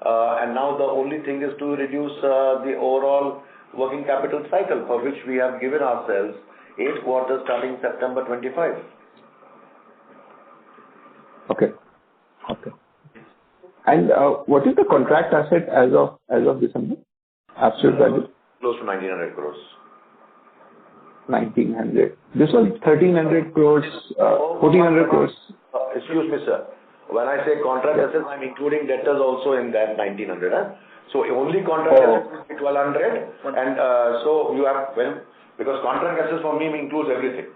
And now the only thing is to reduce the overall working capital cycle, for which we have given ourselves 8 quarters starting September 25. Okay. And what is the contract asset as of December? Absolute value? Close to 1,900 crores. 1,900. This was 1,300 crores, 1,400 crores. Excuse me, sir. When I say contract assets, I'm including debtors also in that 1,900. So only contract assets will be 1,200, and so you have because contract assets for me includes everything.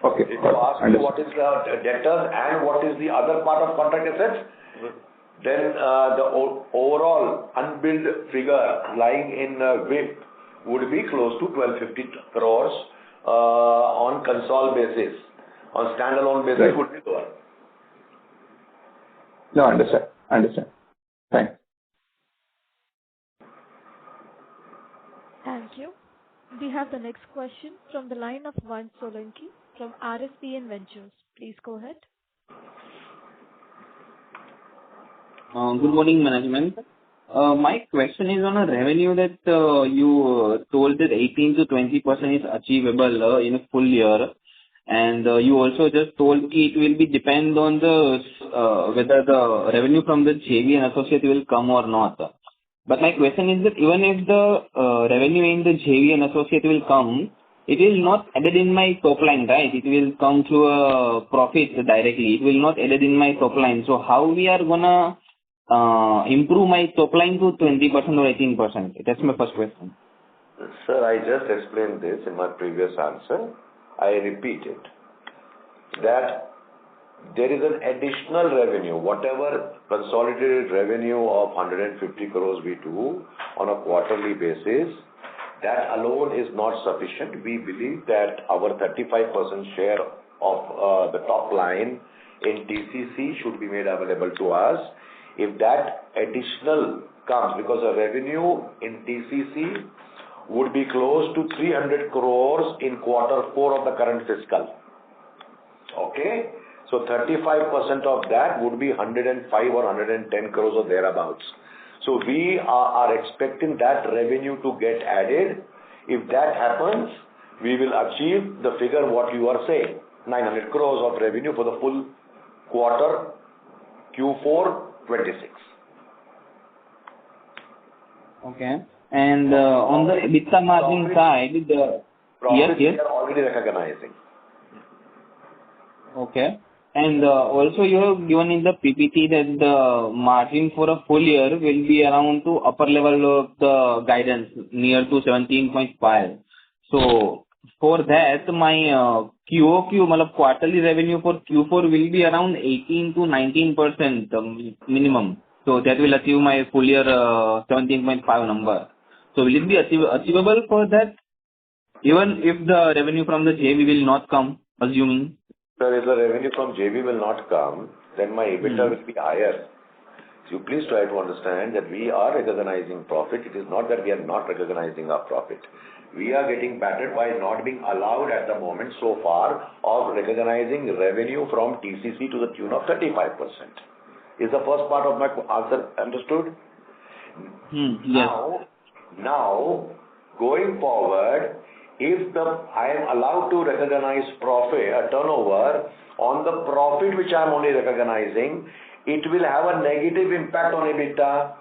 Okay. If you ask me what is the debtors and what is the other part of contract assets, then the overall unbilled figure lying in WIP would be close to 1,250 crores on consol basis. On standalone basis, would be lower. No, understand. Thanks. Thank you. We have the next question from the line of Vansh Solanki from RSPN Ventures. Please go ahead. Good morning, management. My question is on a revenue that you told that 18 to 20% is achievable in a full year, and you also just told it will be depend on the whether the revenue from the JV and associate will come or not. But my question is that even if the revenue in the JV and associate will come, it will not added in my top line, right? It will come to a profit directly. It will not added in my top line. So how we are gonna improve my top line to 20% or 18%? That's my first question. Sir, I just explained this in my previous answer. I repeat it. That there is an additional revenue, whatever consolidated revenue of 150 crores we do on a quarterly basis, that alone is not sufficient. We believe that our 35% share of the top line in TCC should be made available to us. If that additional comes, because the revenue in TCC would be close to 300 crores in quarter 4 of the current fiscal. Okay? So 35% of that would be 105 or 110 crores or thereabouts. So we are expecting that revenue to get added. If that happens, we will achieve the figure what you are saying, 900 crores of revenue for the full quarter Q4 26. Okay. And on the EBITDA margin side, the profit we are already recognizing. Okay. And also you have given in the PPT that the margin for a full year will be around to upper level of the guidance, near to 17.5. So for that, my QOQ, quarterly revenue for Q4 will be around 18 to 19% minimum. So that will achieve my full year 17.5 number. So will it be achievable for that, even if the revenue from the JV will not come, assuming? Sir, if the revenue from JV will not come, then my EBITDA will be higher. So please try to understand that we are recognizing profit. It is not that we are not recognizing our profit. We are getting battered by not being allowed at the moment so far of recognizing revenue from TCC to the tune of 35%. Is the first part of my answer understood? Yes. Now, going forward, if I am allowed to recognize profit, a turnover, on the profit which I am only recognizing, it will have a negative impact on EBITDA.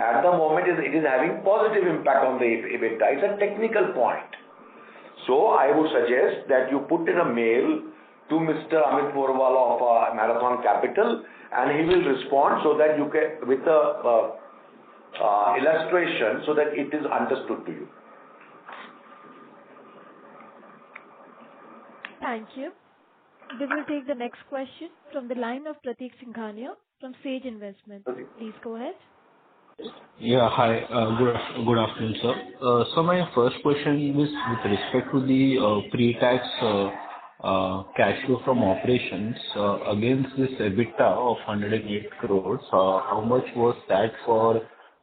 At the moment, it is having positive impact on the EBITDA. It's a technical point. So, I would suggest that you put in a mail to Mr. Amit Porwal of Marathon Capital, and he will respond so that you can, with the illustration, so that it is understood to you. Thank you. We will take the next question from the line of Pratik Singhania from Sage Investments. Please go ahead. Yeah, hi. Good afternoon, sir. So my first question is with respect to the pre-tax cash flow from operations against this EBITDA of 108 crores. How much was that for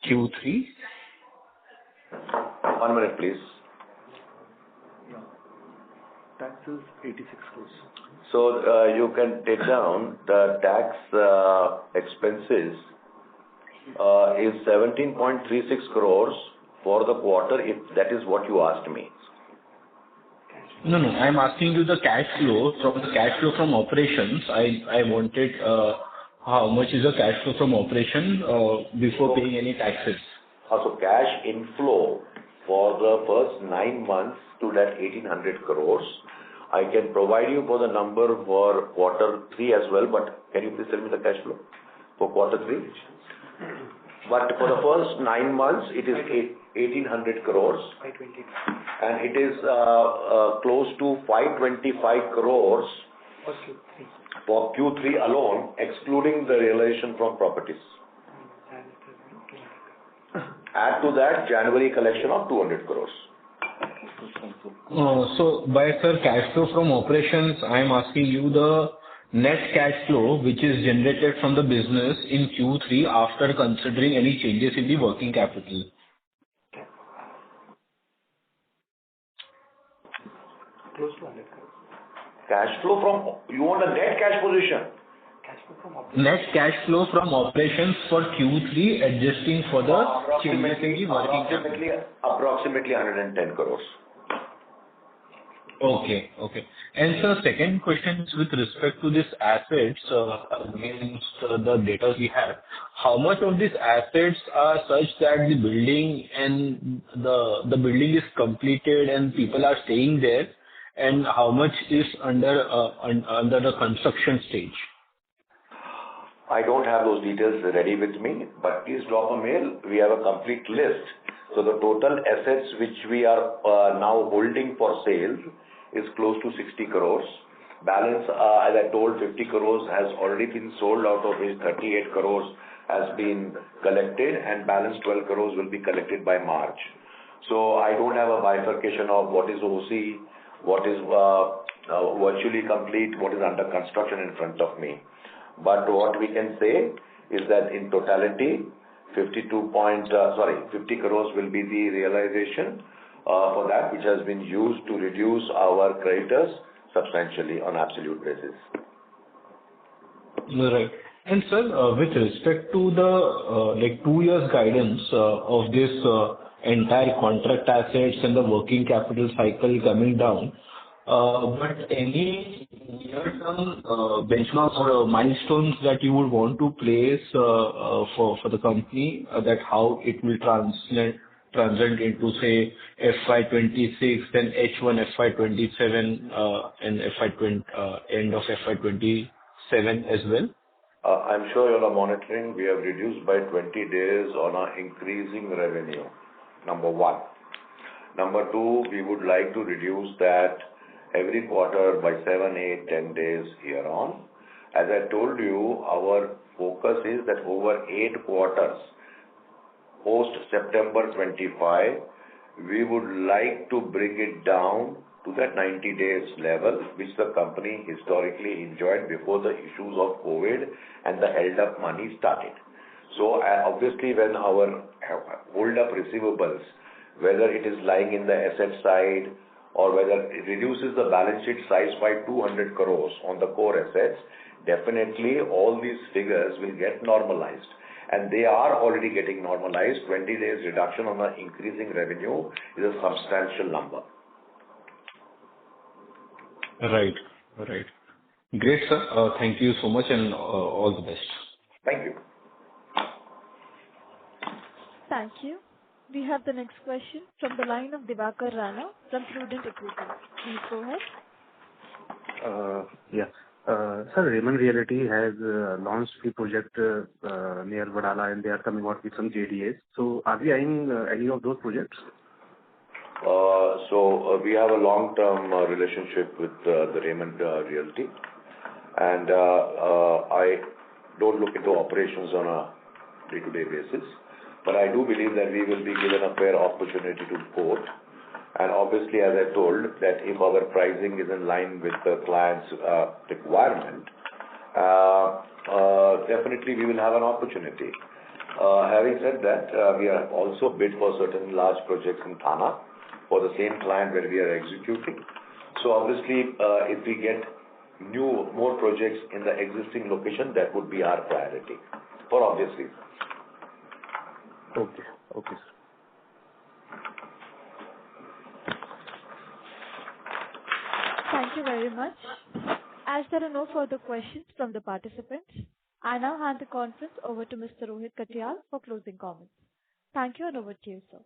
Q3? 1 minute, please. Tax is 86 crores. So you can take down the tax expenses is 17.36 crores for the quarter, if that is what you asked me. No, I'm asking you the cash flow from operations. I wanted how much is the cash flow from operation before paying any taxes. So cash inflow for the first 9 months stood at 1800 crores. I can provide you for the number for quarter 3 as well, but can you please tell me the cash flow for quarter 3? But for the first 9 months, it is 1800 crores. And it is close to 525 crores for Q3 alone, excluding the realization from properties. Add to that January collection of 200 crores. So by sir, cash flow from operations, I am asking you the net cash flow which is generated from the business in Q3 after considering any changes in the working capital. Close to 100 crores. Cash flow from, you want a net cash position? Net cash flow from operations for Q3, adjusting for the changes in the working capital. Approximately 110 crores. Okay. And sir, second question is with respect to these assets, against the data we have. How much of these assets are such that the building and the building is completed and people are staying there, and how much is under the construction stage? I don't have those details ready with me, but please drop a mail. We have a complete list. So the total assets which we are now holding for sale is close to 60 crores. Balance, as I told, 50 crores has already been sold, out of which 38 crores has been collected, and balance 12 crores will be collected by March. So I don't have a bifurcation of what is OC, what is virtually complete, what is under construction in front of me. But what we can say is that in totality, 50 crores will be the realization for that, which has been used to reduce our creditors substantially on absolute basis. Right. And sir, with respect to the 2 years guidance of this entire contract assets and the working capital cycle coming down, but any near-term benchmarks or milestones that you would want to place for the company, that how it will translate into, say, FY26, then H1 FY27, and end of FY27 as well? I'm sure you are monitoring. We have reduced by 20 days on our increasing revenue, number one. Number two, we would like to reduce that every quarter by 7, 8, 10 days here on. As I told you, our focus is that over 8 quarters, post September 25, we would like to bring it down to that 90 days level, which the company historically enjoyed before the issues of COVID and the held up money started. So obviously when our hold up receivables, whether it is lying in the asset side or whether it reduces the balance sheet size by 200 crores on the core assets, definitely all these figures will get normalized. And they are already getting normalized. 20 days reduction on the increasing revenue is a substantial number. Right. Great, sir. Thank you so much and all the best. Thank you. Thank you. We have the next question from the line of Divakar Rana from Prudent Equity. Please go ahead. Sir, Raymond Realty has launched a project near Vadala, and they are coming out with some JDAs. So are we eyeing any of those projects? We have a long-term relationship with the Raymond Realty, and I don't look into operations on a day-to-day basis, but I do believe that we will be given a fair opportunity to quote. And obviously, as I told, that if our pricing is in line with the client's requirement, definitely we will have an opportunity. Having said that, we have also bid for certain large projects in Thana for the same client where we are executing. So obviously, if we get more projects in the existing location, that would be our priority, for obvious reasons. Okay, sir. Thank you very much. As there are no further questions from the participants, I now hand the conference over to Mr. Rohit Katyal for closing comments. Thank you, and over to you, sir.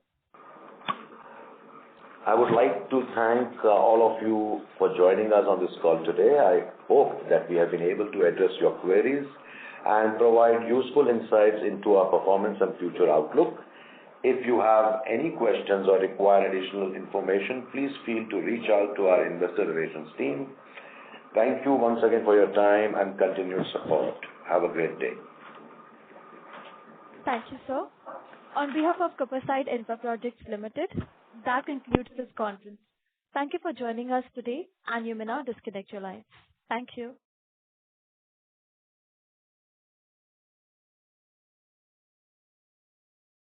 I would like to thank all of you for joining us on this call today. I hope that we have been able to address your queries and provide useful insights into our performance and future outlook. If you have any questions or require additional information, please feel to reach out to our investor relations team. Thank you once again for your time and continued support. Have a great day. Thank you, sir. On behalf of Capacite Infraprojects Limited, that concludes this conference. Thank you for joining us today, and you may now disconnect your lines. Thank you.